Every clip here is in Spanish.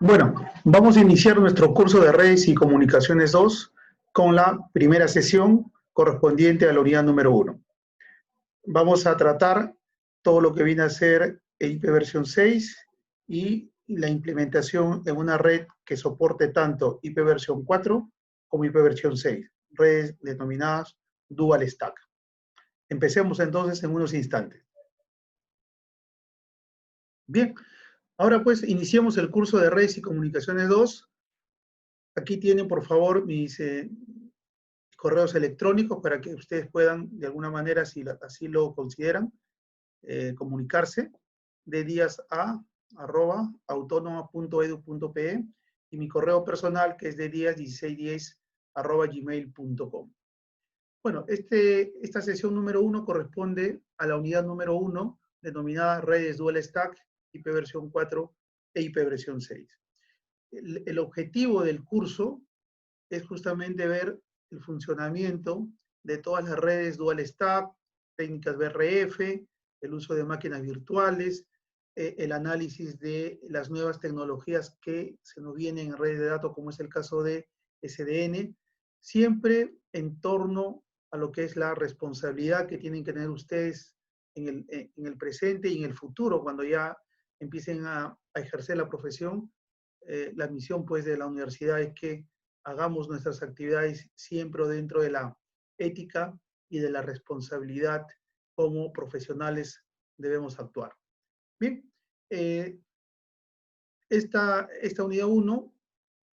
Bueno, vamos a iniciar nuestro curso de redes y comunicaciones 2 con la primera sesión correspondiente a la unidad número 1. Vamos a tratar todo lo que viene a ser IPv 6 y la implementación en una red que soporte tanto IPv 4 como IPv 6, redes denominadas Dual Stack. Empecemos entonces en unos instantes. Bien, ahora pues iniciemos el curso de redes y comunicaciones 2. Aquí tienen, por favor, mis correos electrónicos para que ustedes puedan, de alguna manera, si así lo consideran, comunicarse de dias@autonoma.edu.pe y mi correo personal que es de dias1610@gmail.com. Bueno, esta sesión número 1 corresponde a la unidad número 1 denominada redes Dual Stack, IPv 4 e IPv 6. El objetivo del curso es justamente ver el funcionamiento de todas las redes Dual Stack, técnicas BRF, el uso de máquinas virtuales, el análisis de las nuevas tecnologías que se nos vienen en redes de datos, como es el caso de SDN, siempre en torno a lo que es la responsabilidad que tienen que tener ustedes en el presente y en el futuro, cuando ya empiecen a ejercer la profesión. La misión pues de la universidad es que hagamos nuestras actividades siempre dentro de la ética y de la responsabilidad como profesionales debemos actuar. Bien, esta unidad 1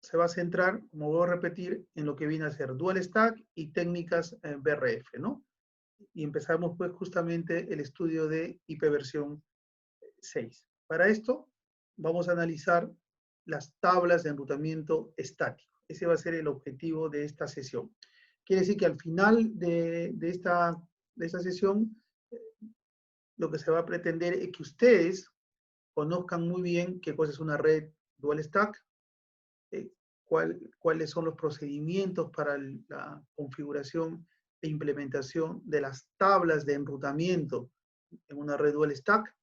se va a centrar, como voy a repetir, en lo que viene a ser Dual Stack y técnicas BRF, ¿no? Y empezamos pues justamente el estudio de IPv 6. Para esto vamos a analizar las tablas de enrutamiento estático. Ese va a ser el objetivo de esta sesión. Quiere decir que al final de esta sesión, lo que se va a pretender es que ustedes conozcan muy bien qué cosa es una red Dual Stack, cuáles son los procedimientos para la configuración e implementación de las tablas de enrutamiento en una red Dual Stack,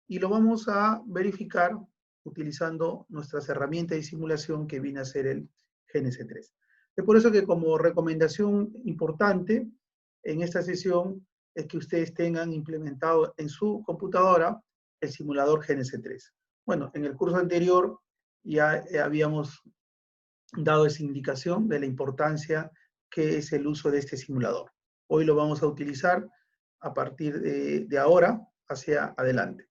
y lo vamos a verificar utilizando nuestras herramientas de simulación que viene a ser el GNS3. Es por eso que como recomendación importante en esta sesión es que ustedes tengan implementado en su computadora el simulador GNS3. Bueno, en el curso anterior ya habíamos dado esa indicación de la importancia que es el uso de este simulador. Hoy lo vamos a utilizar a partir de ahora hacia adelante.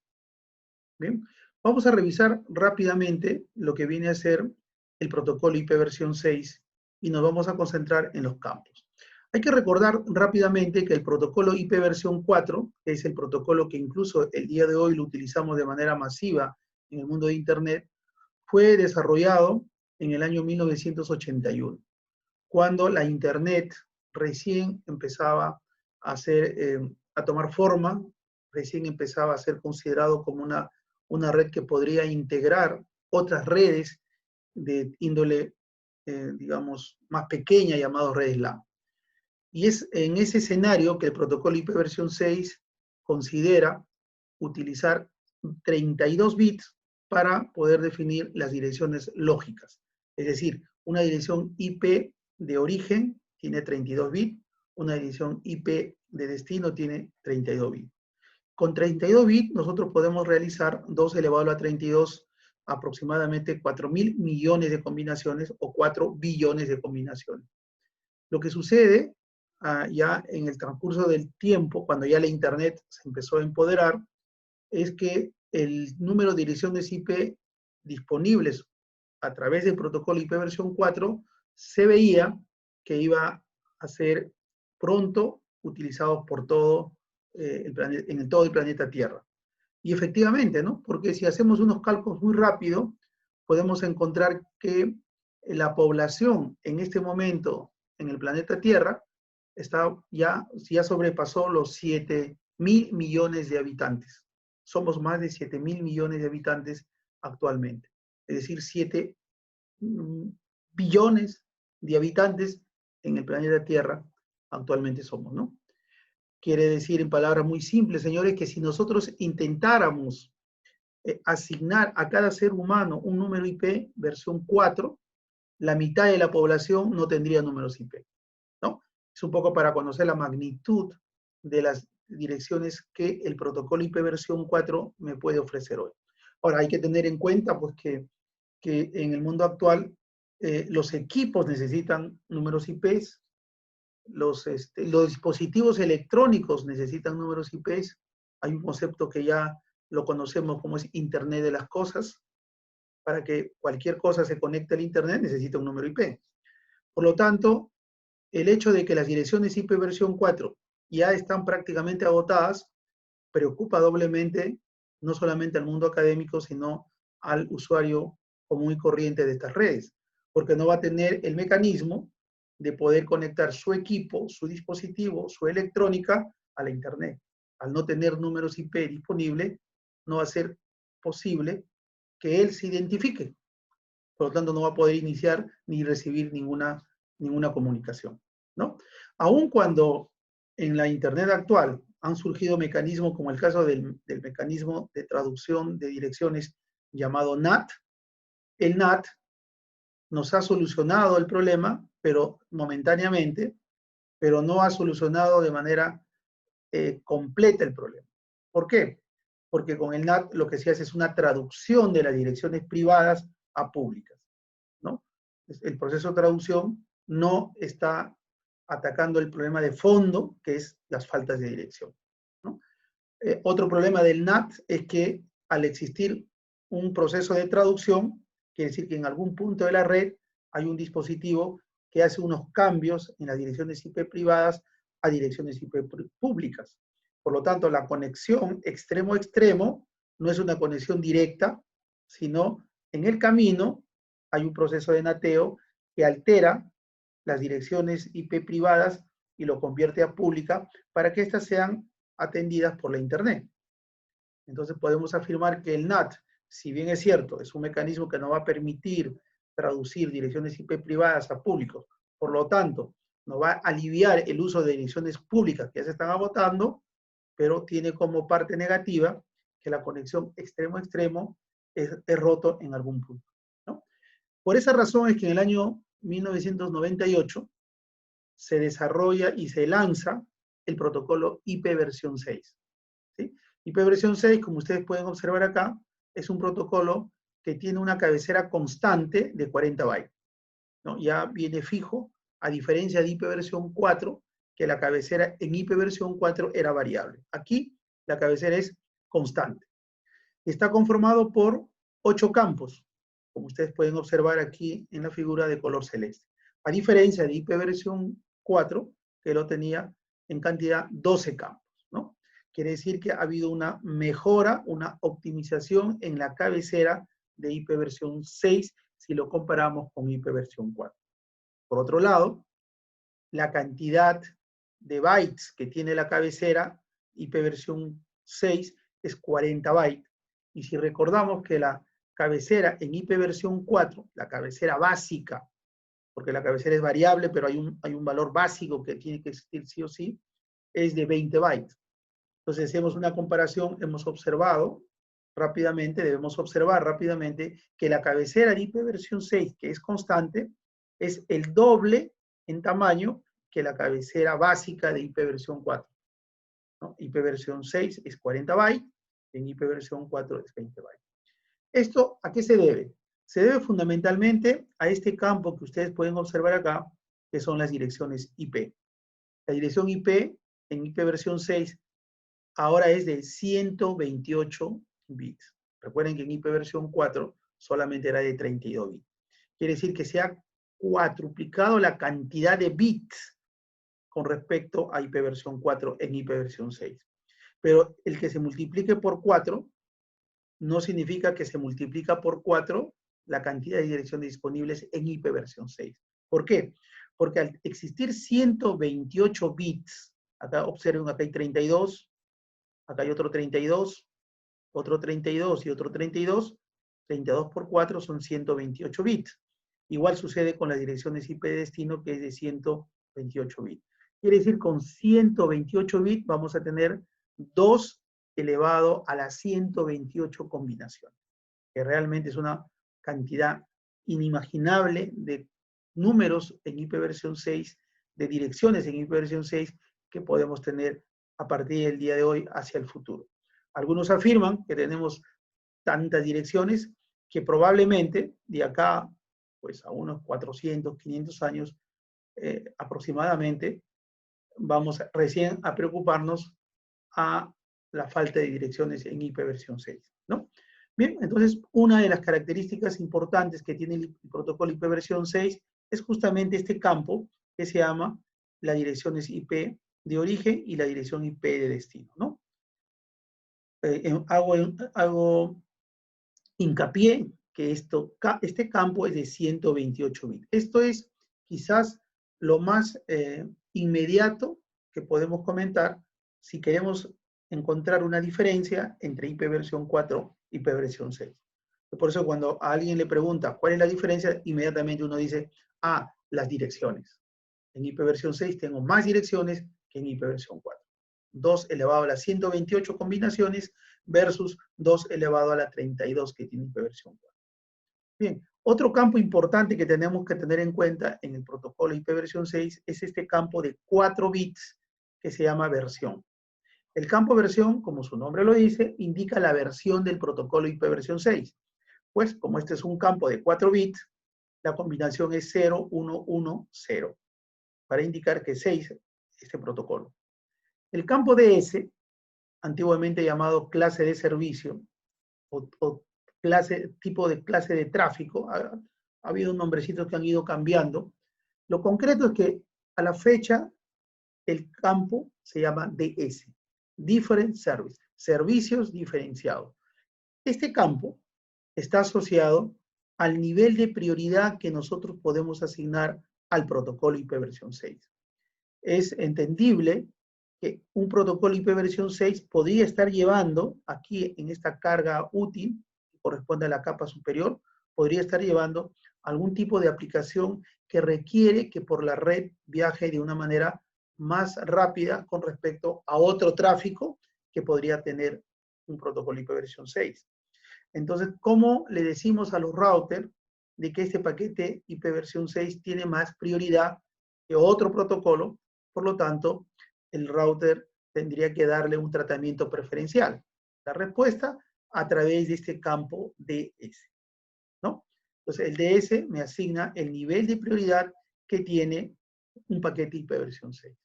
Bien, vamos a revisar rápidamente lo que viene a ser el protocolo IPv 6 y nos vamos a concentrar en los campos. Hay que recordar rápidamente que el protocolo IPv 4, que es el protocolo que incluso el día de hoy lo utilizamos de manera masiva en el mundo de Internet, fue desarrollado en el año 1981, cuando la Internet recién empezaba a tomar forma, recién empezaba a ser considerado como una red que podría integrar otras redes de índole, digamos, más pequeña, llamados redes LAN. Y es en ese escenario que el protocolo IPv 6 considera utilizar 32 bits para poder definir las direcciones lógicas. Es decir, una dirección IP de origen tiene 32 bits, una dirección IP de destino tiene 32 bits. Con 32 bits nosotros podemos realizar 2 elevado a la 32, aproximadamente 4.000 millones de combinaciones o 4 billones de combinaciones. Lo que sucede ya en el transcurso del tiempo, cuando ya la Internet se empezó a empoderar, es que el número de direcciones IP disponibles a través del protocolo IPv 4 se veía que iba a ser pronto utilizados por todo todo el planeta Tierra. Y efectivamente, ¿no? Porque si hacemos unos cálculos muy rápido, podemos encontrar que la población en este momento en el planeta Tierra ya sobrepasó los 7.000 millones de habitantes. Somos más de 7.000 millones de habitantes actualmente. Es decir, 7 billones de habitantes en el planeta Tierra actualmente somos, ¿no? Quiere decir, en palabras muy simples, señores, que si nosotros intentáramos asignar a cada ser humano un número IP versión 4, la mitad de la población no tendría números IP, ¿no? Es un poco para conocer la magnitud de las direcciones que el protocolo IP versión 4 me puede ofrecer hoy. Ahora, hay que tener en cuenta pues, que en el mundo actual los equipos necesitan números IPs, los dispositivos electrónicos necesitan números IPs. Hay un concepto que ya lo conocemos como es Internet de las Cosas. Para que cualquier cosa se conecte al Internet necesita un número IP. Por lo tanto, el hecho de que las direcciones IP versión 4 ya están prácticamente agotadas preocupa doblemente no solamente al mundo académico, sino al usuario común y corriente de estas redes, porque no va a tener el mecanismo de poder conectar su equipo, su dispositivo, su electrónica a la Internet. Al no tener números IP disponibles, no va a ser posible que él se identifique. Por lo tanto, no va a poder iniciar ni recibir ninguna comunicación, ¿no? Aun cuando en la Internet actual han surgido mecanismos como el caso del mecanismo de traducción de direcciones llamado NAT, el NAT nos ha solucionado el problema, pero momentáneamente, pero no ha solucionado de manera completa el problema. ¿Por qué? Porque con el NAT lo que se hace es una traducción de las direcciones privadas a públicas, ¿no? El proceso de traducción no está atacando el problema de fondo, que es las faltas de dirección, ¿no? Otro problema del NAT es que al existir un proceso de traducción, quiere decir que en algún punto de la red hay un dispositivo que hace unos cambios en las direcciones IP privadas a direcciones IP públicas. Por lo tanto, la conexión extremo-extremo no es una conexión directa, sino en el camino hay un proceso de nateo que altera las direcciones IP privadas y lo convierte a pública para que éstas sean atendidas por la Internet. Entonces podemos afirmar que el NAT, si bien es cierto, es un mecanismo que nos va a permitir traducir direcciones IP privadas a públicos, por lo tanto, nos va a aliviar el uso de direcciones públicas que ya se están agotando, pero tiene como parte negativa que la conexión extremo-extremo es roto en algún punto, ¿no? Por esa razón es que en el año 1998 se desarrolla y se lanza el protocolo IP versión 6. ¿Sí? IP versión 6, como ustedes pueden observar acá, es un protocolo que tiene una cabecera constante de 40 bytes, ¿no? Ya viene fijo, a diferencia de IP versión 4, que la cabecera en IP versión 4 era variable. Aquí la cabecera es constante. Está conformado por 8 campos, como ustedes pueden observar aquí en la figura de color celeste. A diferencia de IP versión 4, que lo tenía en cantidad 12 campos, ¿no? Quiere decir que ha habido una mejora, una optimización en la cabecera de IP versión 6 si lo comparamos con IP versión 4. Por otro lado, la cantidad de bytes que tiene la cabecera IP versión 6 es 40 bytes. Y si recordamos que la cabecera en IP versión 4, la cabecera básica, porque la cabecera es variable, pero hay un valor básico que tiene que existir sí o sí, es de 20 bytes. Entonces, si hacemos una comparación, hemos observado rápidamente, debemos observar rápidamente que la cabecera de IP versión 6, que es constante, es el doble en tamaño que la cabecera básica de IP versión 4. ¿No? IP versión 6 es 40 bytes, en IP versión 4 es 20 bytes. ¿Esto a qué se debe? Se debe fundamentalmente a este campo que ustedes pueden observar acá, que son las direcciones IP. La dirección IP en IP versión 6 ahora es de 128 bits. Recuerden que en IP versión 4 solamente era de 32 bits. Quiere decir que se ha cuadruplicado la cantidad de bits con respecto a IP versión 4 en IP versión 6. Pero el que se multiplique por 4 no significa que se multiplica por 4 la cantidad de direcciones disponibles en IP versión 6. ¿Por qué? Porque al existir 128 bits, acá observen, acá hay 32, acá hay otro 32 y otro 32, 32 por 4 son 128 bits. Igual sucede con las direcciones IP de destino, que es de 128 bits. Quiere decir, con 128 bits vamos a tener dos elevado a las 128 combinaciones, que realmente es una cantidad inimaginable de números en IP versión 6, de direcciones en IP versión 6 que podemos tener a partir del día de hoy hacia el futuro. Algunos afirman que tenemos tantas direcciones que probablemente de acá pues a unos 400, 500 años aproximadamente, vamos recién a preocuparnos a la falta de direcciones en IP versión 6, ¿no? Bien, entonces una de las características importantes que tiene el protocolo IP versión 6 es justamente este campo que se llama las direcciones IP de origen y la dirección IP de destino, ¿no? Hago hincapié que este campo es de 128 bits. Esto es quizás lo más inmediato que podemos comentar si queremos encontrar una diferencia entre IP versión 4 y IP versión 6. Por eso cuando a alguien le pregunta cuál es la diferencia, inmediatamente uno dice, las direcciones. En IP versión 6 tengo más direcciones que en IP versión 4. 2 elevado a las 128 combinaciones versus 2 elevado a la 32 que tiene IP versión 4. Bien, otro campo importante que tenemos que tener en cuenta en el protocolo IP versión 6 es este campo de 4 bits que se llama versión. El campo versión, como su nombre lo dice, indica la versión del protocolo IP versión 6. Pues como este es un campo de 4 bits, la combinación es 0, 1, 1, 0, para indicar que 6 es este protocolo. El campo DS, antiguamente llamado clase de servicio, o tipo de clase de tráfico, ha habido nombrecitos que han ido cambiando. Lo concreto es que a la fecha el campo se llama DS, Different Service, servicios diferenciados. Este campo está asociado al nivel de prioridad que nosotros podemos asignar al protocolo IP versión 6. Es entendible que un protocolo IP versión 6 podría estar llevando, aquí en esta carga útil, que corresponde a la capa superior, podría estar llevando algún tipo de aplicación que requiere que por la red viaje de una manera más rápida con respecto a otro tráfico que podría tener un protocolo IP versión 6. Entonces, ¿cómo le decimos a los routers de que este paquete IP versión 6 tiene más prioridad que otro protocolo? Por lo tanto, el router tendría que darle un tratamiento preferencial. La respuesta a través de este campo DS, ¿no? Entonces, el DS me asigna el nivel de prioridad que tiene un paquete IP versión 6.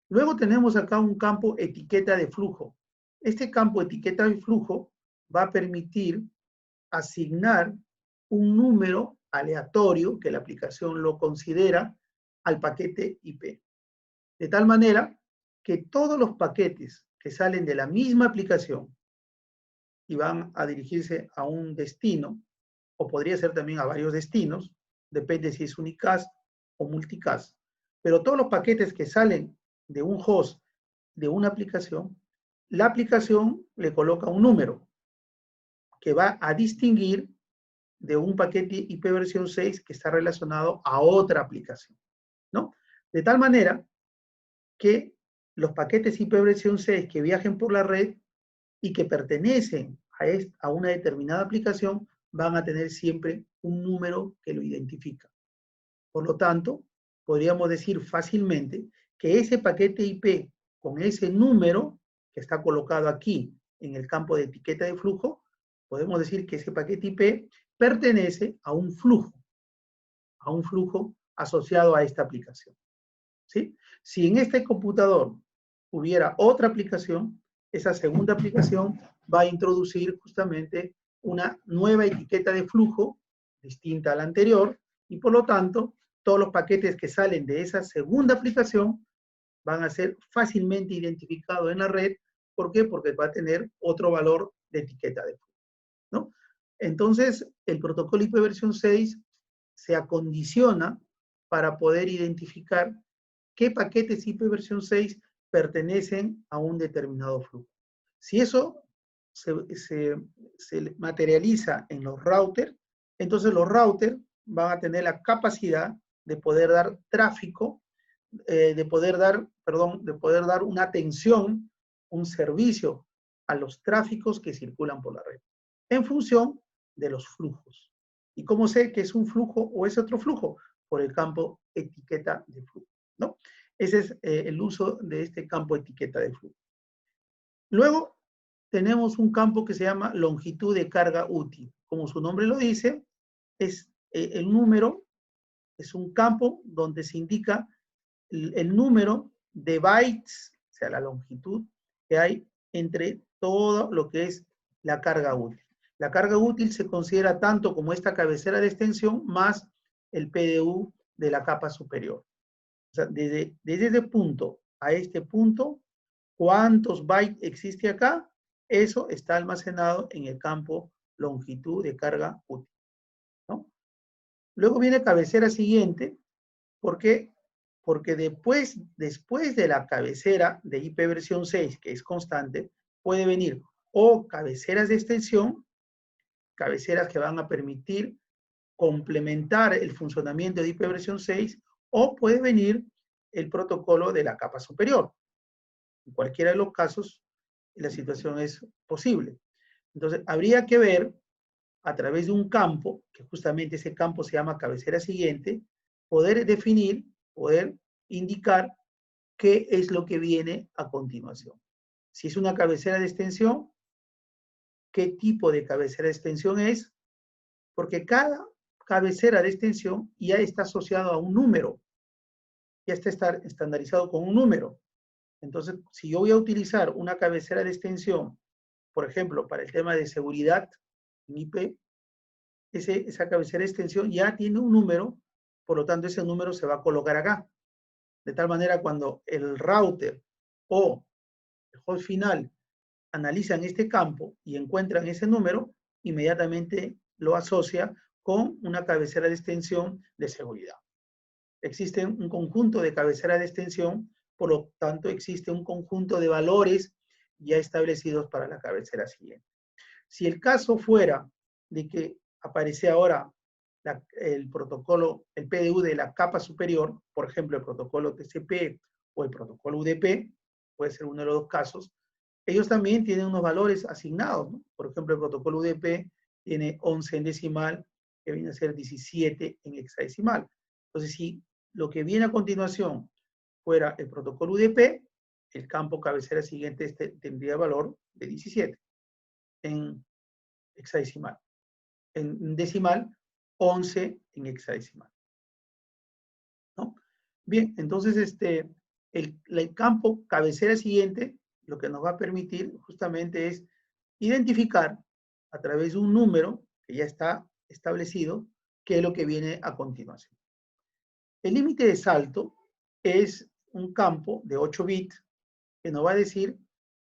Luego tenemos acá un campo etiqueta de flujo. Este campo etiqueta de flujo va a permitir asignar un número aleatorio que la aplicación lo considera al paquete IP. De tal manera que todos los paquetes que salen de la misma aplicación y van a dirigirse a un destino, o podría ser también a varios destinos, depende si es unicast o multicast, pero todos los paquetes que salen de un host de una aplicación, la aplicación le coloca un número que va a distinguir de un paquete IP versión 6 que está relacionado a otra aplicación, ¿no? De tal manera que los paquetes IP versión 6 que viajen por la red y que pertenecen a una determinada aplicación van a tener siempre un número que lo identifica. Por lo tanto, podríamos decir fácilmente que ese paquete IP con ese número que está colocado aquí en el campo de etiqueta de flujo, podemos decir que ese paquete IP pertenece a un flujo asociado a esta aplicación, ¿sí? Si en este computador hubiera otra aplicación, esa segunda aplicación va a introducir justamente una nueva etiqueta de flujo distinta a la anterior y por lo tanto todos los paquetes que salen de esa segunda aplicación van a ser fácilmente identificados en la red. ¿Por qué? Porque va a tener otro valor de etiqueta de flujo, ¿no? Entonces, el protocolo IP versión 6 se acondiciona para poder identificar qué paquetes IP versión 6 pertenecen a un determinado flujo. Si eso se materializa en los routers, entonces los routers van a tener la capacidad de poder dar tráfico, de poder dar una atención, un servicio a los tráficos que circulan por la red, en función de los flujos. ¿Y cómo sé que es un flujo o es otro flujo? Por el campo etiqueta de flujo, ¿no? Ese es el uso de este campo etiqueta de flujo. Luego tenemos un campo que se llama longitud de carga útil. Como su nombre lo dice, es el número, es un campo donde se indica el número de bytes, o sea, la longitud que hay entre todo lo que es la carga útil. La carga útil se considera tanto como esta cabecera de extensión más el PDU de la capa superior. O sea, desde este punto a este punto, ¿cuántos bytes existe acá? Eso está almacenado en el campo longitud de carga útil, ¿no? Luego viene cabecera siguiente, ¿por qué? Porque después de la cabecera de IP versión 6, que es constante, puede venir o cabeceras de extensión, cabeceras que van a permitir complementar el funcionamiento de IP versión 6, o puede venir el protocolo de la capa superior. En cualquiera de los casos, la situación es posible. Entonces, habría que ver a través de un campo, que justamente ese campo se llama cabecera siguiente, poder definir, poder indicar qué es lo que viene a continuación. Si es una cabecera de extensión, qué tipo de cabecera de extensión es, porque cada cabecera de extensión ya está asociado a un número, ya está estandarizado con un número. Entonces, si yo voy a utilizar una cabecera de extensión, por ejemplo, para el tema de seguridad en IP, esa cabecera de extensión ya tiene un número, por lo tanto ese número se va a colocar acá. De tal manera, cuando el router o el host final analizan este campo y encuentran ese número, inmediatamente lo asocia con una cabecera de extensión de seguridad. Existe un conjunto de cabeceras de extensión, por lo tanto existe un conjunto de valores ya establecidos para la cabecera siguiente. Si el caso fuera de que aparece ahora el protocolo, el PDU de la capa superior, por ejemplo, el protocolo TCP o el protocolo UDP, puede ser uno de los dos casos, ellos también tienen unos valores asignados, ¿no? Por ejemplo, el protocolo UDP tiene 11 en decimal, que viene a ser 17 en hexadecimal. Entonces, si lo que viene a continuación fuera el protocolo UDP, el campo cabecera siguiente tendría valor de 17 en hexadecimal. En decimal, 11 en hexadecimal, ¿no? Bien, entonces el campo cabecera siguiente lo que nos va a permitir justamente es identificar a través de un número que ya está establecido qué es lo que viene a continuación. El límite de salto es un campo de 8 bits que nos va a decir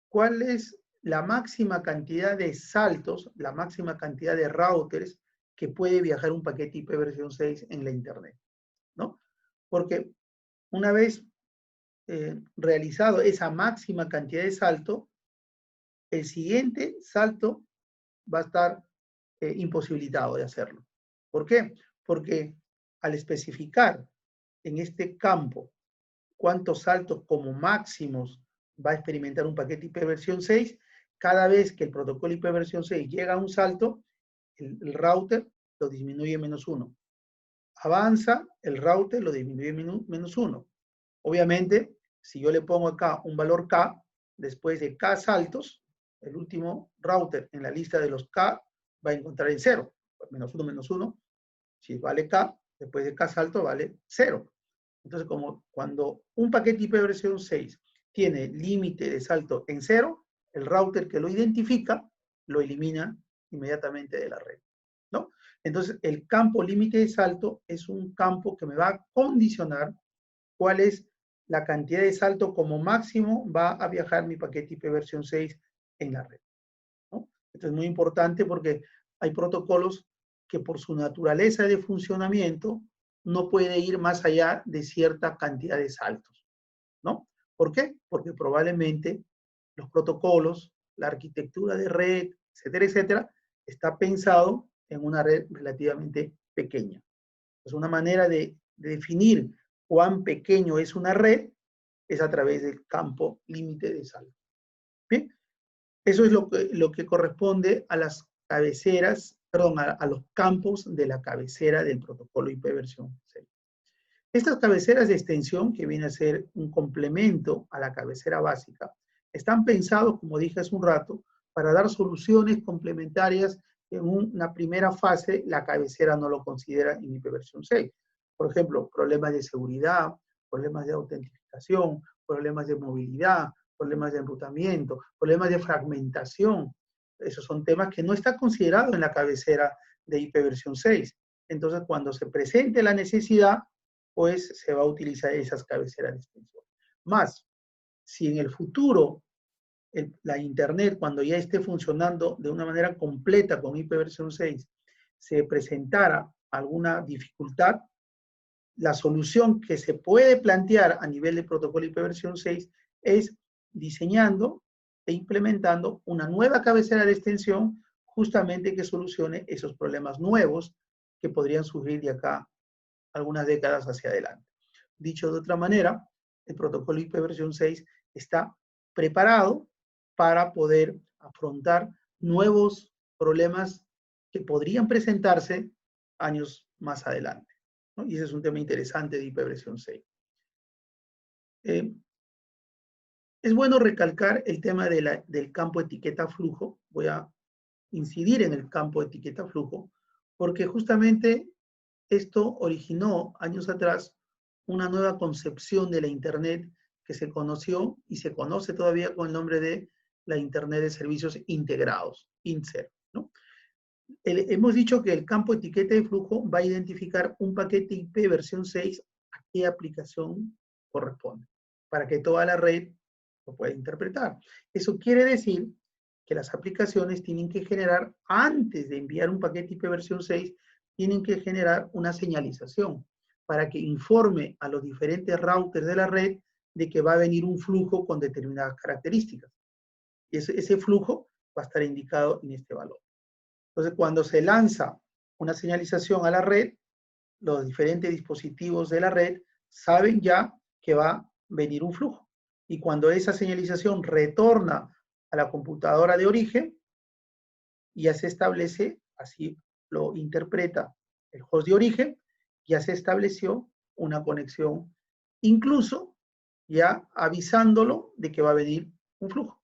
cuál es la máxima cantidad de saltos, la máxima cantidad de routers que puede viajar un paquete IP versión 6 en la Internet, ¿no? Porque una vez realizado esa máxima cantidad de salto, el siguiente salto va a estar imposibilitado de hacerlo. ¿Por qué? Porque al especificar en este campo cuántos saltos como máximos va a experimentar un paquete IP versión 6, cada vez que el protocolo IP versión 6 llega a un salto, el router lo disminuye -1. Avanza, el router lo disminuye -1. Obviamente, si yo le pongo acá un valor K, después de K saltos, el último router en la lista de los K va a encontrar el 0. -1, -1. Si vale K, después de K salto vale 0. Entonces, como cuando un paquete IP versión 6 tiene límite de salto en 0, el router que lo identifica lo elimina inmediatamente de la red, ¿no? Entonces, el campo límite de salto es un campo que me va a condicionar cuál es la cantidad de salto como máximo va a viajar mi paquete IP versión 6 en la red, ¿no? Esto es muy importante porque hay protocolos que por su naturaleza de funcionamiento no puede ir más allá de cierta cantidad de saltos, ¿no? ¿Por qué? Porque probablemente los protocolos, la arquitectura de red, etcétera, etcétera, está pensado en una red relativamente pequeña. Es una manera de definir cuán pequeño es una red es a través del campo límite de salto. Bien, Eso es lo que corresponde a las cabeceras, perdón, a los campos de la cabecera del protocolo IP versión 6. Estas cabeceras de extensión, que viene a ser un complemento a la cabecera básica, están pensados, como dije hace un rato, para dar soluciones complementarias que en una primera fase la cabecera no lo considera en IP versión 6. Por ejemplo, problemas de seguridad, problemas de autentificación, problemas de movilidad, problemas de enrutamiento, problemas de fragmentación. Esos son temas que no están considerados en la cabecera de IP versión 6. Entonces, cuando se presente la necesidad, pues se va a utilizar esas cabeceras de extensión. Más, si en el futuro la Internet, cuando ya esté funcionando de una manera completa con IP versión 6, se presentara alguna dificultad, la solución que se puede plantear a nivel de protocolo IP versión 6 es diseñando e implementando una nueva cabecera de extensión justamente que solucione esos problemas nuevos que podrían surgir de acá algunas décadas hacia adelante. Dicho de otra manera, el protocolo IP versión 6 está preparado para poder afrontar nuevos problemas que podrían presentarse años más adelante, ¿no? Y ese es un tema interesante de IP versión 6. Es bueno recalcar el tema del campo etiqueta flujo. Voy a incidir en el campo etiqueta flujo, porque justamente esto originó años atrás una nueva concepción de la Internet que se conoció y se conoce todavía con el nombre de la Internet de Servicios Integrados, INSER, ¿no? Hemos dicho que el campo etiqueta de flujo va a identificar un paquete IP versión 6 a qué aplicación corresponde, para que toda la red lo pueda interpretar. Eso quiere decir que las aplicaciones tienen que generar, antes de enviar un paquete IP versión 6, tienen que generar una señalización para que informe a los diferentes routers de la red de que va a venir un flujo con determinadas características. Y ese flujo va a estar indicado en este valor. Entonces, cuando se lanza una señalización a la red, los diferentes dispositivos de la red saben ya que va a venir un flujo. Y cuando esa señalización retorna a la computadora de origen, ya se establece, así lo interpreta el host de origen, ya se estableció una conexión, incluso ya avisándolo de que va a venir un flujo.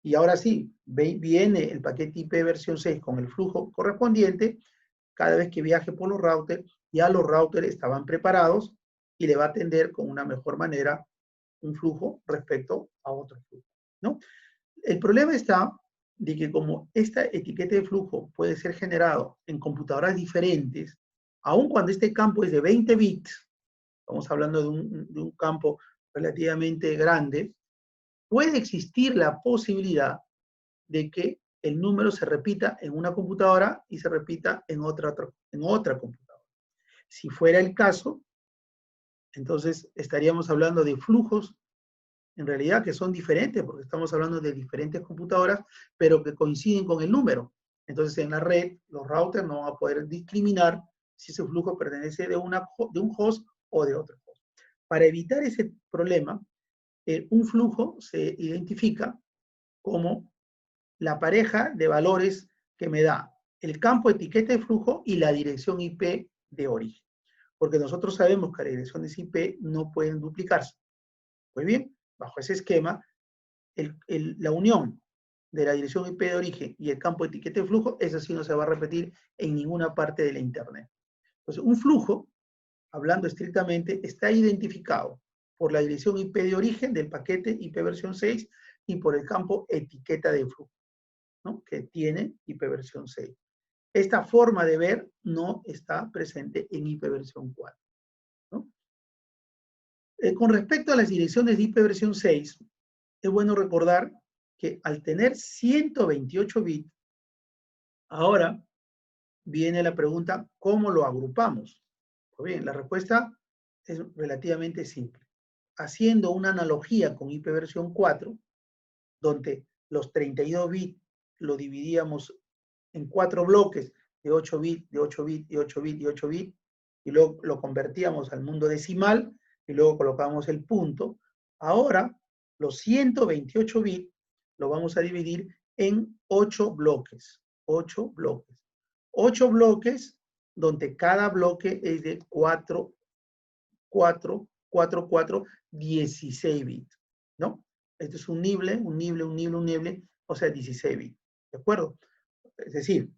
Y ahora sí, viene el paquete IP versión 6 con el flujo correspondiente. Cada vez que viaje por los routers, ya los routers estaban preparados y le va a atender con una mejor manera un flujo respecto a otro flujo, ¿no? El problema está de que como esta etiqueta de flujo puede ser generado en computadoras diferentes, aun cuando este campo es de 20 bits, estamos hablando de un campo relativamente grande, puede existir la posibilidad de que el número se repita en una computadora y se repita en otra computadora. Si fuera el caso, entonces estaríamos hablando de flujos en realidad que son diferentes, porque estamos hablando de diferentes computadoras, pero que coinciden con el número. Entonces en la red, los routers no van a poder discriminar si ese flujo pertenece de un host o de otro host. Para evitar ese problema, un flujo se identifica como la pareja de valores que me da el campo etiqueta de flujo y la dirección IP de origen. Porque nosotros sabemos que las direcciones IP no pueden duplicarse. Muy bien, bajo ese esquema, la unión de la dirección IP de origen y el campo etiqueta de flujo, eso sí no se va a repetir en ninguna parte de la Internet. Entonces, un flujo, hablando estrictamente, está identificado por la dirección IP de origen del paquete IP versión 6 y por el campo etiqueta de flujo, ¿no? Que tiene IP versión 6. Esta forma de ver no está presente en IP versión 4. ¿No? Con respecto a las direcciones de IP versión 6, es bueno recordar que al tener 128 bits, ahora viene la pregunta, ¿cómo lo agrupamos? Pues bien, la respuesta es relativamente simple. Haciendo una analogía con IP versión 4, donde los 32 bits lo dividíamos en 4 bloques de 8 bits, de 8 bits, de 8 bits, de 8 bits, y luego lo convertíamos al mundo decimal, y luego colocamos el punto. Ahora, los 128 bits lo vamos a dividir en 8 bloques. 8 bloques. 8 bloques donde cada bloque es de 4, 4, 4, 4, 16 bits, ¿no? Este es un nible, un nible, un nible, un nible, o sea, 16 bits, ¿de acuerdo? Es decir,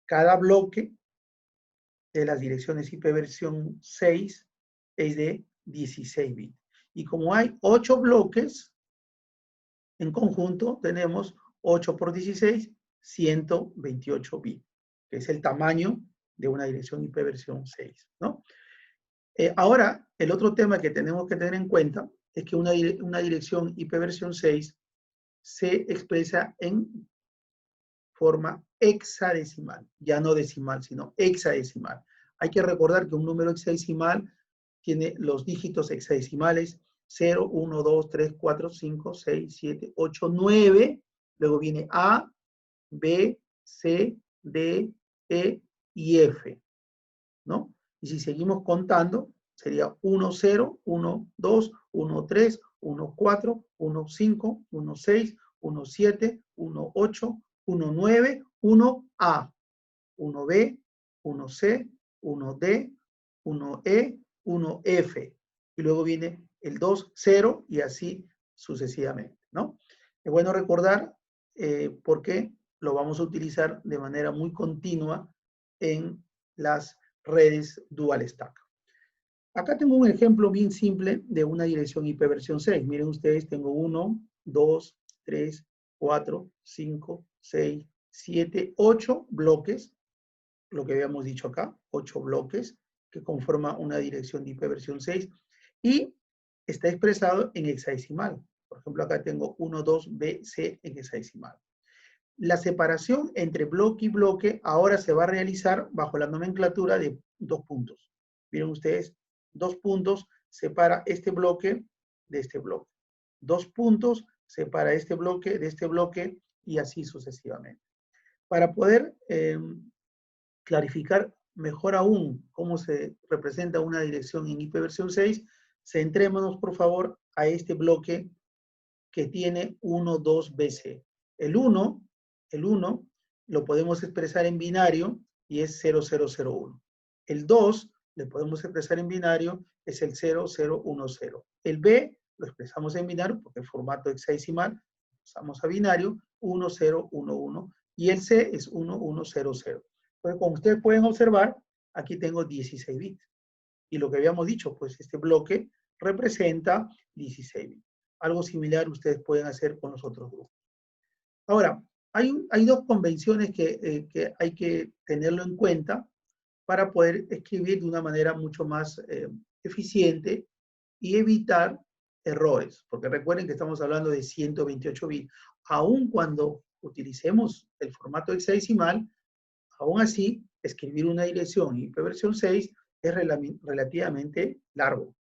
cada bloque de las direcciones IP versión 6 es de 16 bits. Y como hay 8 bloques, en conjunto tenemos 8 por 16, 128 bits, que es el tamaño de una dirección IP versión 6, ¿no? Ahora, el otro tema que tenemos que tener en cuenta es que una dirección IP versión 6 se expresa en forma hexadecimal, ya no decimal, sino hexadecimal. Hay que recordar que un número hexadecimal tiene los dígitos hexadecimales 0, 1, 2, 3, 4, 5, 6, 7, 8, 9. Luego viene A, B, C, D, E y F, ¿no? Y si seguimos contando, sería 1, 0, 1, 2, 1, 3, 1, 4, 1, 5, 1, 6, 1, 7, 1, 8, 1, 9, 1, A, 1, B, 1, C, 1, D, 1, E, 1, F. Y luego viene el 2, 0 y así sucesivamente, ¿no? Es bueno recordar porque lo vamos a utilizar de manera muy continua en las redes dual stack. Acá tengo un ejemplo bien simple de una dirección IP versión 6. Miren ustedes, tengo 1, 2, 3, 4, 5, 6, 7, 8 bloques, lo que habíamos dicho acá, 8 bloques que conforman una dirección de IP versión 6 y está expresado en hexadecimal. Por ejemplo, acá tengo 1, 2, B, C en hexadecimal. La separación entre bloque y bloque ahora se va a realizar bajo la nomenclatura de 2 puntos. Miren ustedes, 2 puntos separa este bloque de este bloque. 2 puntos separa este bloque de este bloque y así sucesivamente. Para poder clarificar mejor aún cómo se representa una dirección en IP versión 6, centrémonos por favor a este bloque que tiene 1, 2, BC. El 1 lo podemos expresar en binario y es 0001. El 2 le podemos expresar en binario, es el 0010. El B lo expresamos en binario porque el formato hexadecimal, pasamos a binario, 1011. Y el C es 1100. Entonces, como ustedes pueden observar, aquí tengo 16 bits. Y lo que habíamos dicho, pues este bloque representa 16 bits. Algo similar ustedes pueden hacer con los otros grupos. Ahora, hay dos convenciones que hay que tenerlo en cuenta para poder escribir de una manera mucho más eficiente y evitar errores, porque recuerden que estamos hablando de 128 bits. Aun cuando utilicemos el formato hexadecimal, aún así, escribir una dirección IP versión 6 es relativamente largo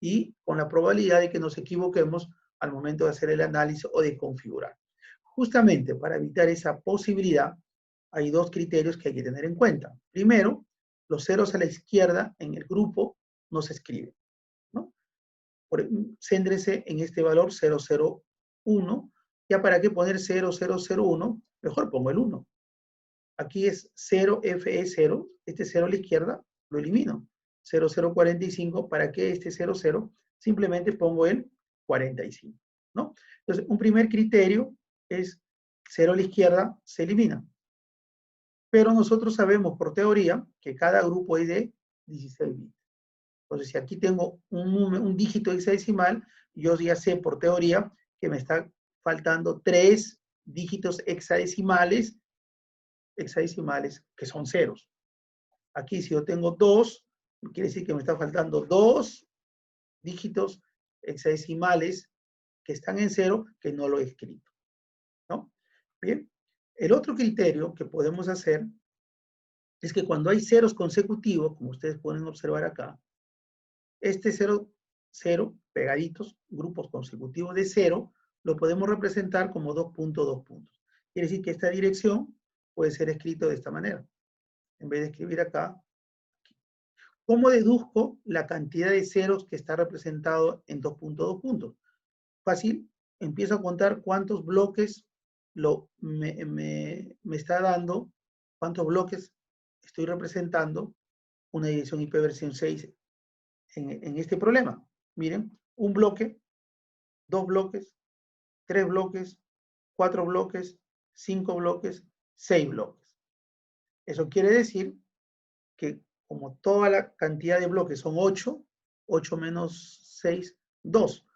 y con la probabilidad de que nos equivoquemos al momento de hacer el análisis o de configurar. Justamente para evitar esa posibilidad, hay dos criterios que hay que tener en cuenta. Primero, los ceros a la izquierda en el grupo no se escriben, ¿no? Céntrese en este valor 001. Ya para qué poner 0001, mejor pongo el 1. Aquí es 0FE0, este 0 a la izquierda lo elimino. 0045, ¿para qué este 00? Simplemente pongo el 45, ¿no? Entonces, un primer criterio es 0 a la izquierda se elimina. Pero nosotros sabemos por teoría que cada grupo es de 16 bits. Entonces, si aquí tengo un dígito hexadecimal, yo ya sé por teoría que me está faltando 3 dígitos hexadecimales que son ceros. Aquí si yo tengo 2, quiere decir que me está faltando 2 dígitos hexadecimales que están en 0 que no lo he escrito, ¿no? Bien, el otro criterio que podemos hacer es que cuando hay ceros consecutivos, como ustedes pueden observar acá, este 0, 0, pegaditos, grupos consecutivos de 0, lo podemos representar como 2 puntos, 2 puntos. Quiere decir que esta dirección puede ser escrito de esta manera. En vez de escribir acá, ¿cómo deduzco la cantidad de ceros que está representado en 2 puntos, 2 puntos? Fácil, empiezo a contar cuántos bloques me está dando cuántos bloques estoy representando una dirección IP versión 6 en este problema. Miren, un bloque, 2 bloques, 3 bloques, 4 bloques, 5 bloques, 6 bloques. Eso quiere decir que como toda la cantidad de bloques son 8, 8 menos 6, 2.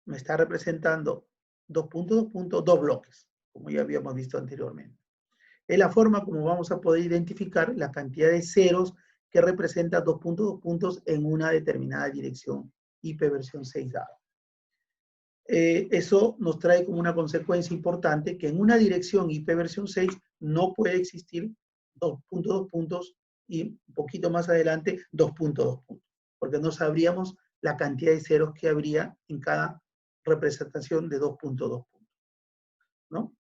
Me está representando 2 puntos, 2 puntos, 2 bloques, como ya habíamos visto anteriormente. Es la forma como vamos a poder identificar la cantidad de ceros que representa 2 puntos, 2 puntos en una determinada dirección IP versión 6 dada. Eso nos trae como una consecuencia importante que en una dirección IP versión 6 no puede existir 2 puntos, 2 puntos y un poquito más adelante 2 puntos, 2 puntos, porque no sabríamos la cantidad de ceros que habría en cada representación de 2 puntos, 2 puntos, ¿no?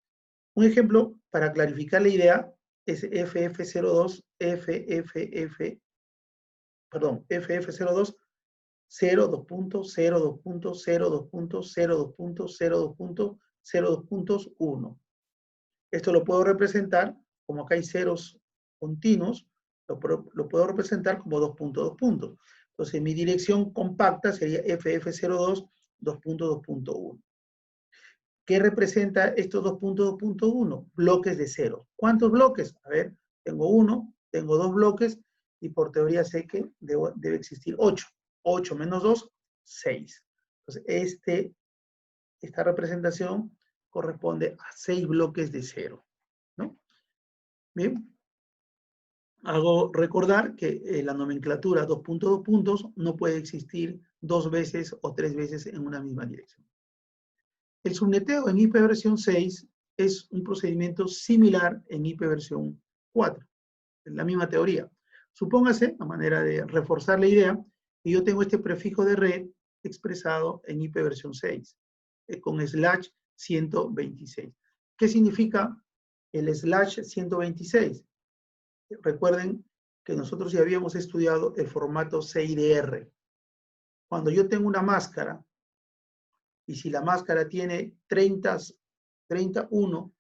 Un ejemplo para clarificar la idea es FF02, FF02, 0, 2 puntos, 0, 2 puntos, 0, 2 puntos, 0, 2 puntos, 0, 2 puntos, 0, 2 puntos, 1. Esto lo puedo representar, como acá hay ceros continuos, lo puedo representar como 2 puntos, 2 puntos. Entonces mi dirección compacta sería FF02, 2 puntos, 2 puntos, 1. ¿Qué representa estos 2 puntos, 2 puntos, 1? Bloques de ceros. ¿Cuántos bloques? A ver, tengo 1, tengo 2 bloques y por teoría sé que debe existir 8. 8 menos 2, 6. Entonces, esta representación corresponde a 6 bloques de cero, ¿no? Bien. Hago recordar que la nomenclatura 2 puntos, 2 puntos no puede existir 2 veces o 3 veces en una misma dirección. El subneteo en IP versión 6 es un procedimiento similar en IP versión 4. Es la misma teoría. Supóngase, a manera de reforzar la idea, que yo tengo este prefijo de red expresado en IP versión 6, con slash 126. ¿Qué significa el slash 126? Recuerden que nosotros ya habíamos estudiado el formato CIDR. Cuando yo tengo una máscara, y si la máscara tiene 31,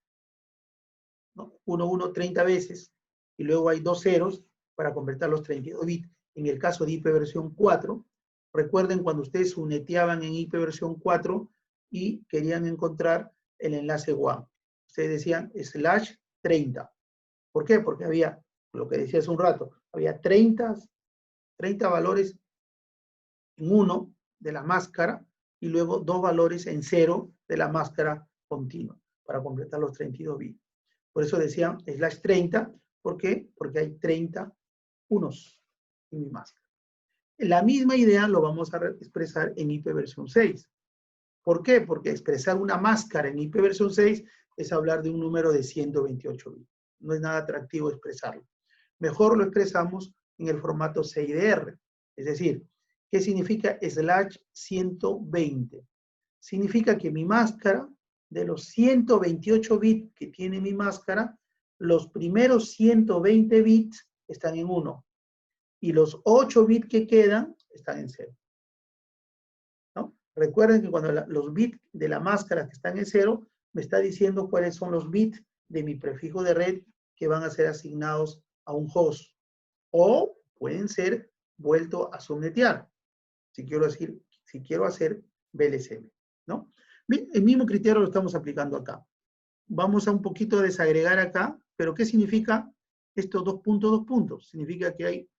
¿no? 1, 30 veces, y luego hay 2 ceros para completar los 32 bits. En el caso de IP versión 4, recuerden cuando ustedes subneteaban en IP versión 4 y querían encontrar el enlace WAN. Ustedes decían slash 30. ¿Por qué? Porque había, lo que decía hace un rato, había 30 valores en 1 de la máscara y luego 2 valores en 0 de la máscara continua para completar los 32 bits. Por eso decían slash 30. ¿Por qué? Porque hay 30 unos en mi máscara. La misma idea lo vamos a expresar en IP versión 6. ¿Por qué? Porque expresar una máscara en IP versión 6 es hablar de un número de 128 bits. No es nada atractivo expresarlo. Mejor lo expresamos en el formato CIDR. Es decir, ¿qué significa slash 120? Significa que mi máscara, de los 128 bits que tiene mi máscara, los primeros 120 bits están en 1 y los 8 bits que quedan están en 0. ¿No? Recuerden que cuando los bits de la máscara que están en 0, me está diciendo cuáles son los bits de mi prefijo de red que van a ser asignados a un host. O pueden ser vuelto a subnetear, si quiero hacer VLSM, ¿no? Bien, el mismo criterio lo estamos aplicando acá. Vamos a un poquito desagregar acá, pero ¿qué significa estos 2 puntos, 2 puntos? Significa que hay,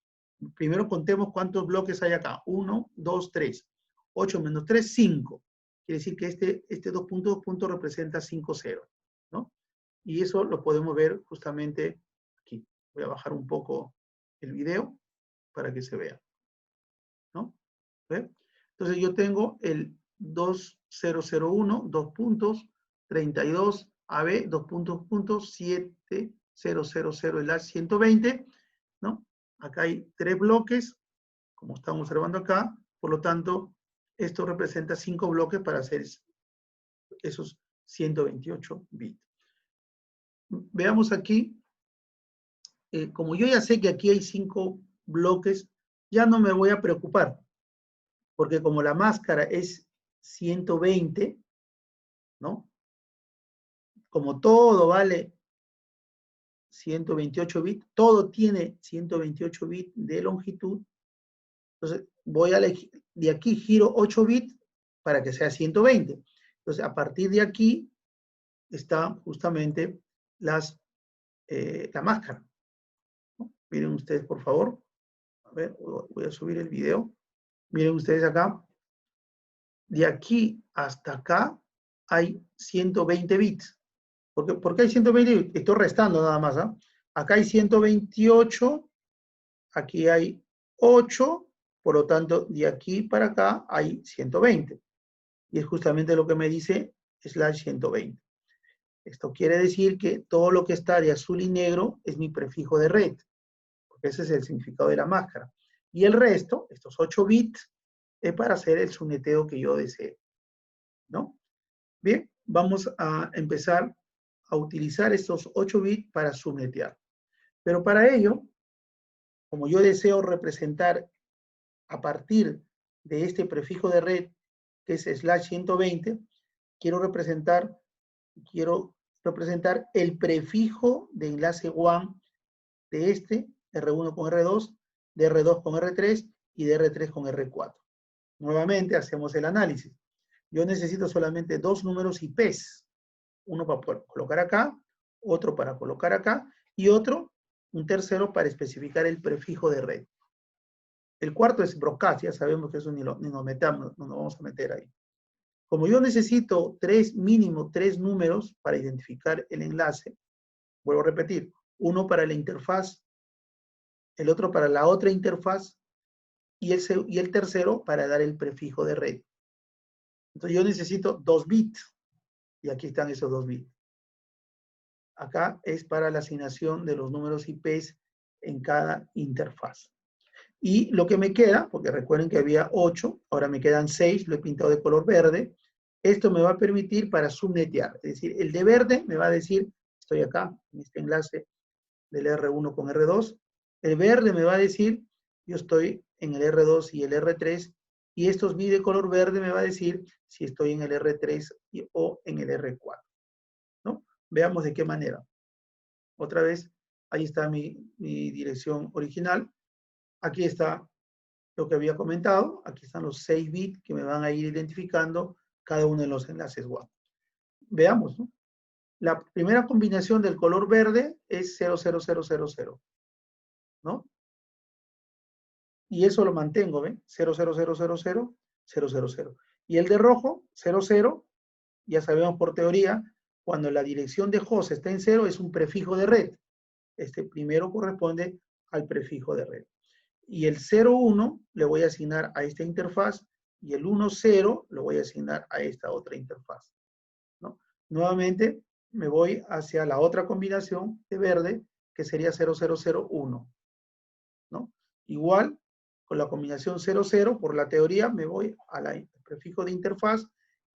primero contemos cuántos bloques hay acá. 1, 2, 3. 8 menos 3, 5. Quiere decir que este 2 puntos, 2 puntos representa 5 ceros, ¿no? Y eso lo podemos ver justamente aquí. Voy a bajar un poco el video para que se vea, ¿no? ¿Ve? Entonces yo tengo el 2001, 2 puntos, 32 AB, 2 puntos, puntos, 7000 slash 120, ¿no? Acá hay 3 bloques, como estamos observando acá, por lo tanto, esto representa 5 bloques para hacer esos 128 bits. Veamos aquí, como yo ya sé que aquí hay 5 bloques, ya no me voy a preocupar, porque como la máscara es 120, ¿no? como todo vale 128 bits, todo tiene 128 bits de longitud, entonces voy a elegir, de aquí giro 8 bits para que sea 120. Entonces, a partir de aquí está justamente la máscara, ¿no? Miren ustedes, por favor. A ver, voy a subir el video. Miren ustedes acá. De aquí hasta acá hay 120 bits. ¿Por qué hay 120 bits? Estoy restando nada más, ¿ah? Acá hay 128, aquí hay 8, por lo tanto, de aquí para acá hay 120. Y es justamente lo que me dice /120. Esto quiere decir que todo lo que está de azul y negro es mi prefijo de red, porque ese es el significado de la máscara. Y el resto, estos 8 bits, es para hacer el subneteo que yo desee, ¿no? Bien, vamos a empezar a utilizar estos 8 bits para subnetear. Pero para ello, como yo deseo representar a partir de este prefijo de red, que es /120, quiero representar el prefijo de enlace WAN de este, R1 con R2, de R2 con R3 y de R3 con R4. Nuevamente hacemos el análisis. Yo necesito solamente dos números IPs, uno para poder colocar acá, otro para colocar acá, y otro, un tercero para especificar el prefijo de red. El cuarto es broadcast, ya sabemos que eso ni nos metamos, no nos vamos a meter ahí. Como yo necesito mínimo tres números para identificar el enlace, vuelvo a repetir, uno para la interfaz, el otro para la otra interfaz, y el tercero para dar el prefijo de red. Entonces yo necesito 2 bits, y aquí están esos 2 bits. Acá es para la asignación de los números IPs en cada interfaz. Y lo que me queda, porque recuerden que había 8, ahora me quedan 6, lo he pintado de color verde. Esto me va a permitir para subnetear. Es decir, el de verde me va a decir, estoy acá, en este enlace del R1 con R2. El verde me va a decir, yo estoy en el R2 y el R3. Y estos mi de color verde me va a decir si estoy en el R3 o en el R4. ¿No? Veamos de qué manera. Otra vez, ahí está mi dirección original. Aquí está lo que había comentado. Aquí están los 6 bits que me van a ir identificando cada uno de los enlaces WAN. Veamos, ¿no? La primera combinación del color verde es 00000, ¿no? Y eso lo mantengo, ¿ven? 0000000. Y el de rojo, 00, ya sabemos por teoría, cuando la dirección de host está en 0 es un prefijo de red. Este primero corresponde al prefijo de red. Y el 01 le voy a asignar a esta interfaz y el 10 lo voy a asignar a esta otra interfaz, ¿no? Nuevamente me voy hacia la otra combinación de verde que sería 0001, ¿no? Igual con la combinación 00, por la teoría me voy al prefijo de interfaz,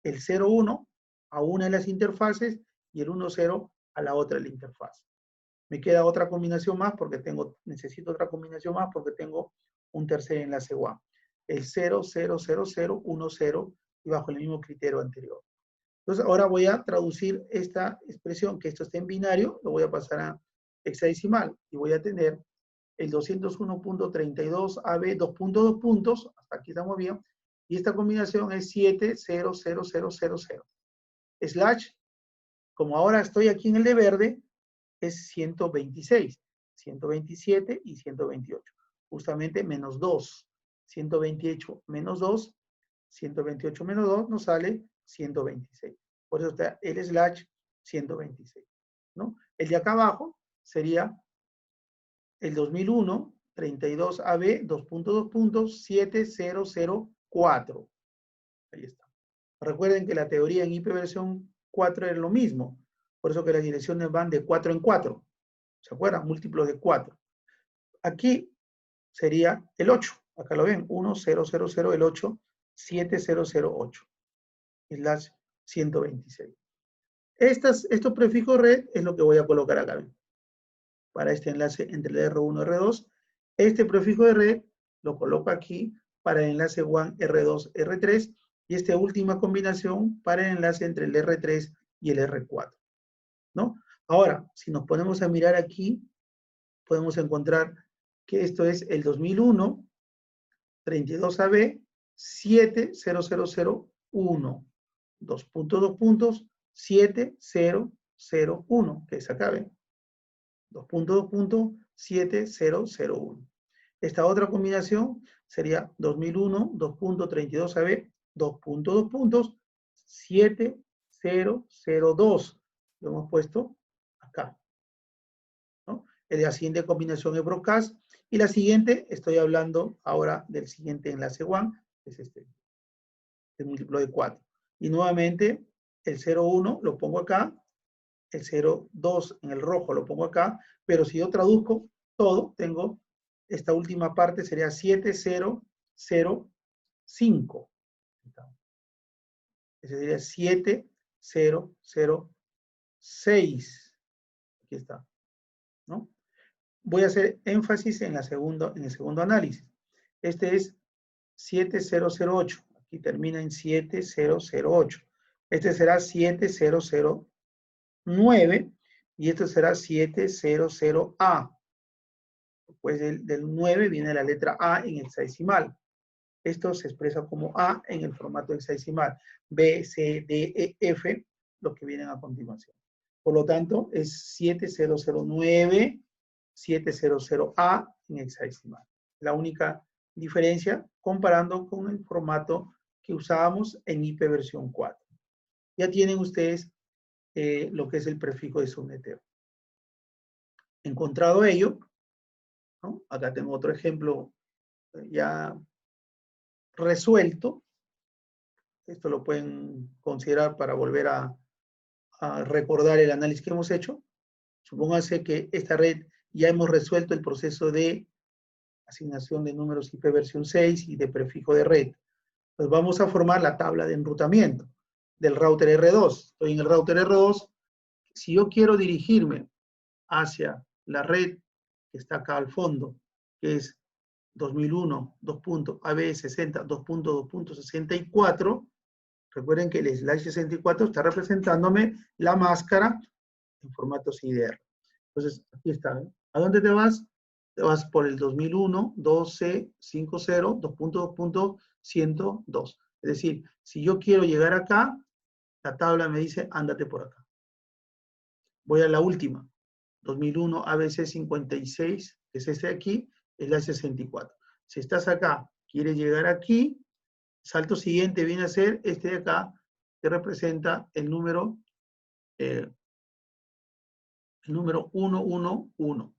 el 01 a una de las interfaces y el 10 a la otra de la interfaz. Me queda otra combinación más porque necesito otra combinación más porque tengo un tercer enlace WAN. El 00010 y bajo el mismo criterio anterior. Entonces ahora voy a traducir esta expresión, que esto está en binario, lo voy a pasar a hexadecimal y voy a tener el 201.32 AB 2.2 puntos, hasta aquí estamos bien, y esta combinación es 700000. Slash, como ahora estoy aquí en el de verde, es 126, 127 y 128. Justamente menos 2. 128 menos 2, 128 menos 2 nos sale 126. Por eso está el /126, ¿no? El de acá abajo sería el 2001, 32 AB, 2.2 puntos, 7004. Ahí está. Recuerden que la teoría en IP versión 4 es lo mismo. Por eso que las direcciones van de 4 en 4. ¿Se acuerdan? Múltiplos de 4. Aquí sería el 8. Acá lo ven. 1000, el 8, 7008. /126. Estos prefijos red es lo que voy a colocar acá. ¿Ven? Para este enlace entre el R1 y R2. Este prefijo de red lo coloco aquí para el enlace WAN R2, R3. Y esta última combinación para el enlace entre el R3 y el R4. ¿no? Ahora, si nos ponemos a mirar aquí, podemos encontrar que esto es el 2001, 32AB, 70001. 2 puntos, 7001, que es acá, ¿ven? 2.2.7001. Esta otra combinación sería 2001, 2.32AB, 2.2 puntos, 7002. Lo hemos puesto acá, ¿no? La siguiente combinación es broadcast. Y la siguiente, estoy hablando ahora del siguiente enlace WAN, es este, el múltiplo de 4. Y nuevamente, el 0,1 lo pongo acá, el 0,2 en el rojo lo pongo acá, pero si yo traduzco todo, tengo esta última parte, sería 7005. Ese sería 7006. Aquí está, ¿no? Voy a hacer énfasis en el segundo análisis. Este es 7008. Aquí termina en 7008. Este será 7009 y esto será 700A. Después del 9 viene la letra A en hexadecimal. Esto se expresa como A en el formato hexadecimal. B, C, D, E, F, los que vienen a continuación. Por lo tanto, es 7009, 700A en hexadecimal. La única diferencia comparando con el formato que usábamos en IP versión 4. Ya tienen ustedes lo que es el prefijo de subnetero. Encontrado ello, ¿no? Acá tengo otro ejemplo ya resuelto. Esto lo pueden considerar para volver a recordar el análisis que hemos hecho. Supónganse que esta red ya hemos resuelto el proceso de asignación de números IP versión 6 y de prefijo de red. Pues vamos a formar la tabla de enrutamiento del router R2. Estoy en el router R2. Si yo quiero dirigirme hacia la red que está acá al fondo, que es 2001, 2.AB60, 2.2.64, recuerden que el slash 64 está representándome la máscara en formato CIDR. Entonces, aquí está. ¿Eh? ¿A dónde te vas? Te vas por el 2001, 1250, 2.2.102. Es decir, si yo quiero llegar acá, la tabla me dice, ándate por acá. Voy a la última. 2001 ABC 56, que es este de aquí, es la 64. Si estás acá, quieres llegar aquí, salto siguiente viene a ser este de acá, que representa el número 111,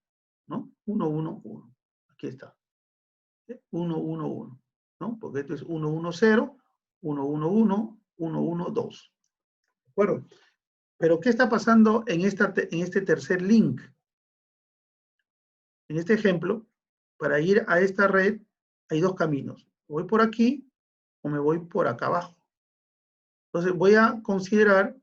¿no? 111. Aquí está. 111, ¿no? Porque esto es 110, 111, 112. ¿De acuerdo? Pero, ¿qué está pasando en este tercer link? En este ejemplo, para ir a esta red, hay dos caminos. Voy por aquí o me voy por acá abajo. Entonces, voy a considerar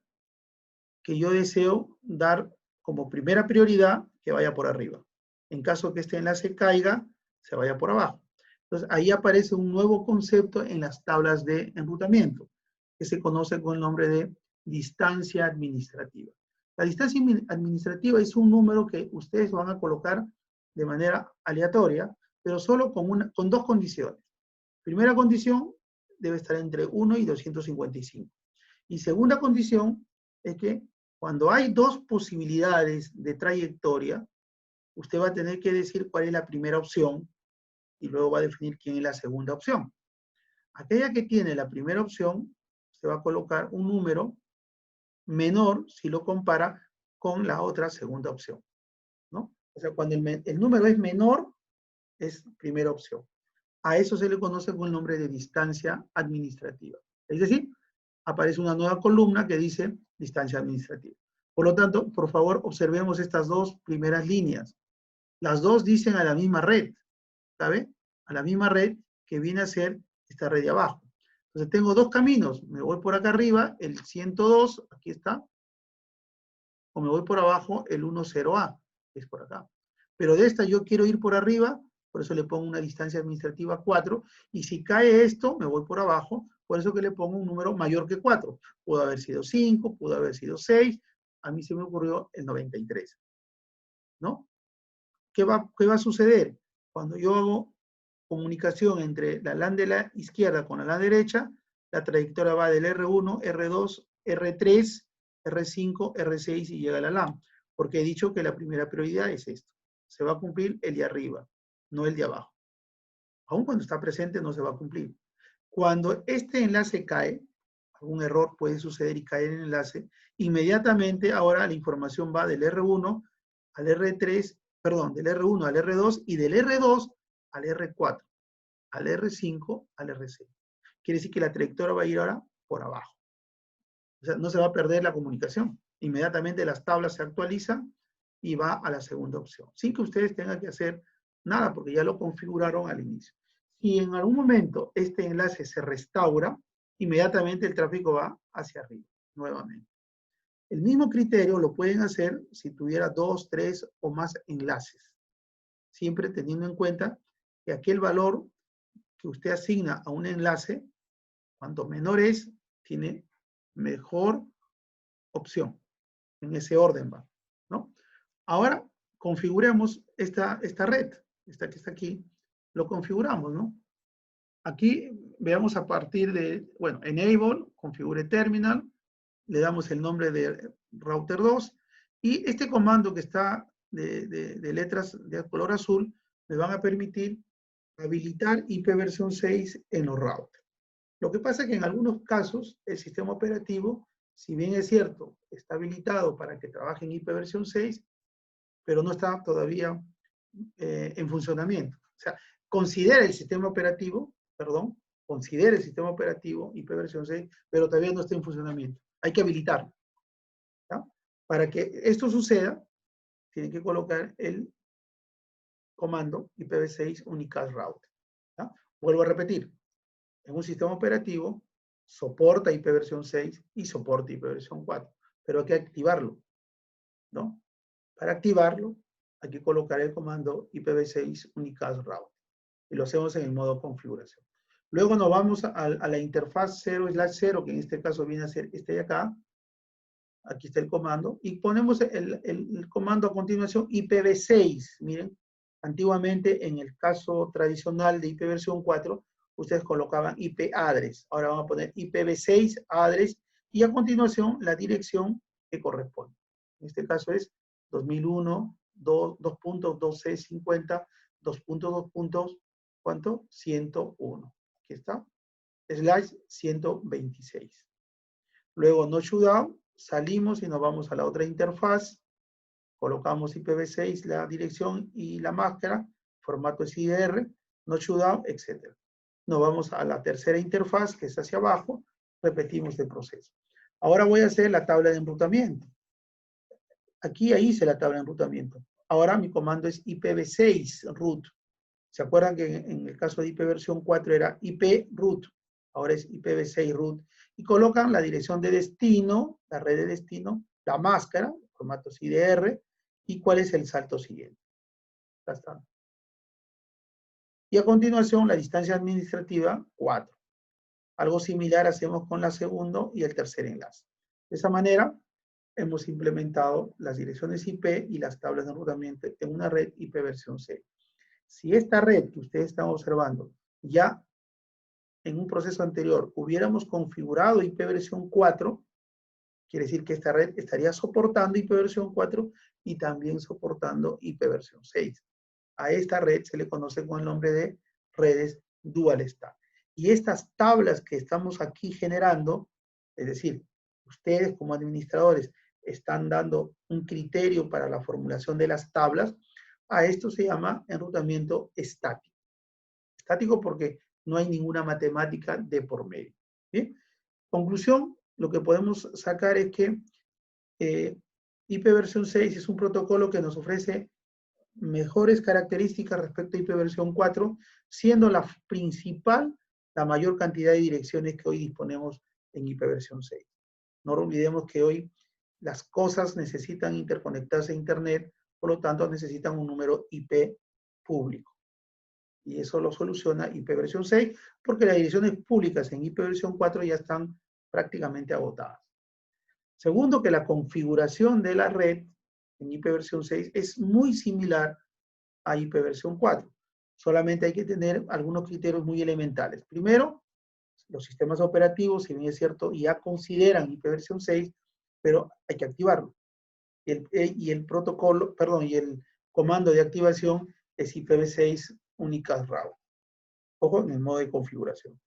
que yo deseo dar como primera prioridad que vaya por arriba. En caso que este enlace caiga, se vaya por abajo. Entonces, ahí aparece un nuevo concepto en las tablas de enrutamiento, que se conoce con el nombre de distancia administrativa. La distancia administrativa es un número que ustedes van a colocar de manera aleatoria, pero solo con dos condiciones. Primera condición, debe estar entre 1 y 255. Y segunda condición es que cuando hay dos posibilidades de trayectoria, usted va a tener que decir cuál es la primera opción y luego va a definir quién es la segunda opción. Aquella que tiene la primera opción, se va a colocar un número menor si lo compara con la otra segunda opción, ¿no? O sea, cuando el número es menor, es primera opción. A eso se le conoce con el nombre de distancia administrativa. Es decir, aparece una nueva columna que dice distancia administrativa. Por lo tanto, por favor, observemos estas dos primeras líneas. Las dos dicen a la misma red, ¿sabe? A la misma red que viene a ser esta red de abajo. Entonces tengo dos caminos. Me voy por acá arriba, el 102, aquí está, o me voy por abajo, el 10A, que es por acá. Pero de esta yo quiero ir por arriba, por eso le pongo una distancia administrativa 4, y si cae esto, me voy por abajo, por eso que le pongo un número mayor que 4. Pudo haber sido 5, pudo haber sido 6, a mí se me ocurrió el 93, ¿no? ¿Qué va a suceder? Cuando yo hago comunicación entre la LAN de la izquierda con la LAN derecha, la trayectoria va del R1, R2, R3, R5, R6 y llega a la LAN, porque he dicho que la primera prioridad es esto. Se va a cumplir el de arriba, no el de abajo. Aún cuando está presente no se va a cumplir. Cuando este enlace cae, algún error puede suceder y cae en el enlace, inmediatamente ahora la información va del R1 al R3, perdón, del R1 al R2 y del R2 al R4, al R5, al R6. Quiere decir que la trayectoria va a ir ahora por abajo. O sea, no se va a perder la comunicación. Inmediatamente las tablas se actualizan y va a la segunda opción, sin que ustedes tengan que hacer nada, porque ya lo configuraron al inicio. Si en algún momento este enlace se restaura, inmediatamente el tráfico va hacia arriba, nuevamente. El mismo criterio lo pueden hacer si tuviera 2, 3 o más enlaces, siempre teniendo en cuenta que aquel valor que usted asigna a un enlace, cuanto menor es, tiene mejor opción. En ese orden va, ¿no? Ahora configuremos esta red, esta que está aquí, lo configuramos, ¿no? Aquí veamos a partir de, bueno, enable, configure terminal, le damos el nombre de router 2 y este comando que está de letras de color azul me van a permitir habilitar IPv 6 en los routers. Lo que pasa es que en algunos casos el sistema operativo, si bien es cierto, está habilitado para que trabaje en IPv 6, pero no está todavía en funcionamiento. O sea, considera el sistema operativo IPv 6, pero todavía no está en funcionamiento. Hay que habilitarlo. ¿Ya? Para que esto suceda, tienen que colocar el comando IPv6 unicast route. ¿Ya? Vuelvo a repetir, en un sistema operativo soporta IPv6 y soporta IPv4, pero hay que activarlo, ¿no? Para activarlo, hay que colocar el comando IPv6 unicast route y lo hacemos en el modo configuración. Luego nos vamos a la interfaz 0/0, que en este caso viene a ser este de acá. Aquí está el comando y ponemos el comando a continuación IPv6. Miren, antiguamente en el caso tradicional de IPv4, ustedes colocaban IP address. Ahora vamos a poner IPv6 address y a continuación la dirección que corresponde. En este caso es 2001, 2.2c50, 2.2. ¿Cuánto? 101. Aquí está. /126. Luego no shutdown, salimos y nos vamos a la otra interfaz. Colocamos IPv6, la dirección y la máscara, formato SIDR, no shutdown, etc. Nos vamos a la tercera interfaz, que es hacia abajo. Repetimos el proceso. Ahora voy a hacer la tabla de enrutamiento. Aquí ya hice la tabla de enrutamiento. Ahora mi comando es IPv6 root. ¿Se acuerdan que en el caso de IPv4 era IP root? Ahora es IPv6 root. Y colocan la dirección de destino, la red de destino, la máscara, formato CDR, y cuál es el salto siguiente. Ya está. Y a continuación, la distancia administrativa, 4. Algo similar hacemos con la segundo y el tercer enlace. De esa manera, hemos implementado las direcciones IP y las tablas de enrutamiento en una red IPv6. Si esta red que ustedes están observando ya en un proceso anterior hubiéramos configurado IPv4, quiere decir que esta red estaría soportando IPv4 y también soportando IPv6. A esta red se le conoce con el nombre de redes dual stack. Y estas tablas que estamos aquí generando, es decir, ustedes como administradores están dando un criterio para la formulación de las tablas, a esto se llama enrutamiento estático. Estático porque no hay ninguna matemática de por medio. ¿Bien? Conclusión, lo que podemos sacar es que IPv6 es un protocolo que nos ofrece mejores características respecto a IPv4, siendo la principal la mayor cantidad de direcciones que hoy disponemos en IPv6. No olvidemos que hoy las cosas necesitan interconectarse a Internet, por lo tanto necesitan un número IP público. Y eso lo soluciona IPv6 porque las direcciones públicas en IPv4 ya están prácticamente agotadas. Segundo, que la configuración de la red en IPv6 es muy similar a IPv4. Solamente hay que tener algunos criterios muy elementales. Primero, los sistemas operativos, si bien es cierto, ya consideran IPv6, pero hay que activarlo. Y el protocolo, perdón, y el comando de activación es IPv6 Unicast Route. Ojo, en el modo de configuración.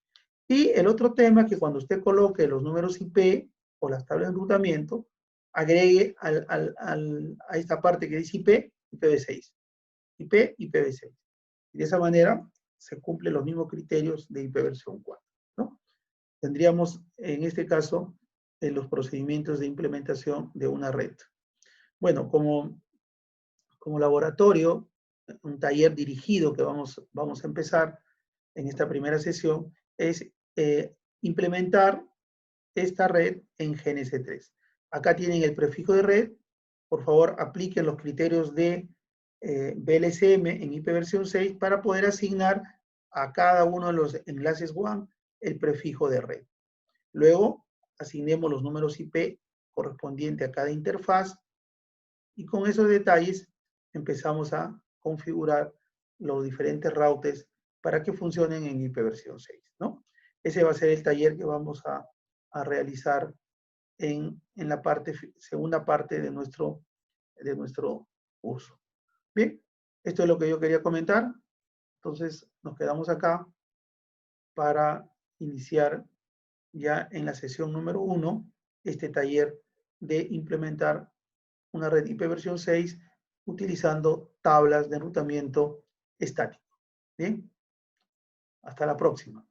Y el otro tema es que cuando usted coloque los números IP o las tablas de enrutamiento, agregue a esta parte que dice IP, IPv6. IP, IPv6. Y de esa manera se cumplen los mismos criterios de IPv4, ¿no? Tendríamos, en este caso, los procedimientos de implementación de una red. Bueno, como laboratorio, un taller dirigido que vamos a empezar en esta primera sesión es implementar esta red en GNS3. Acá tienen el prefijo de red. Por favor, apliquen los criterios de VLSM en IPv6 para poder asignar a cada uno de los enlaces WAN el prefijo de red. Luego, asignemos los números IP correspondientes a cada interfaz y con esos detalles empezamos a configurar los diferentes routers para que funcionen en IPv6, ¿no? Ese va a ser el taller que vamos a realizar en la segunda parte de nuestro curso. Bien, esto es lo que yo quería comentar. Entonces, nos quedamos acá para iniciar ya en la sesión número 1 este taller de implementar una red IPv6 utilizando tablas de enrutamiento estático. Bien, hasta la próxima.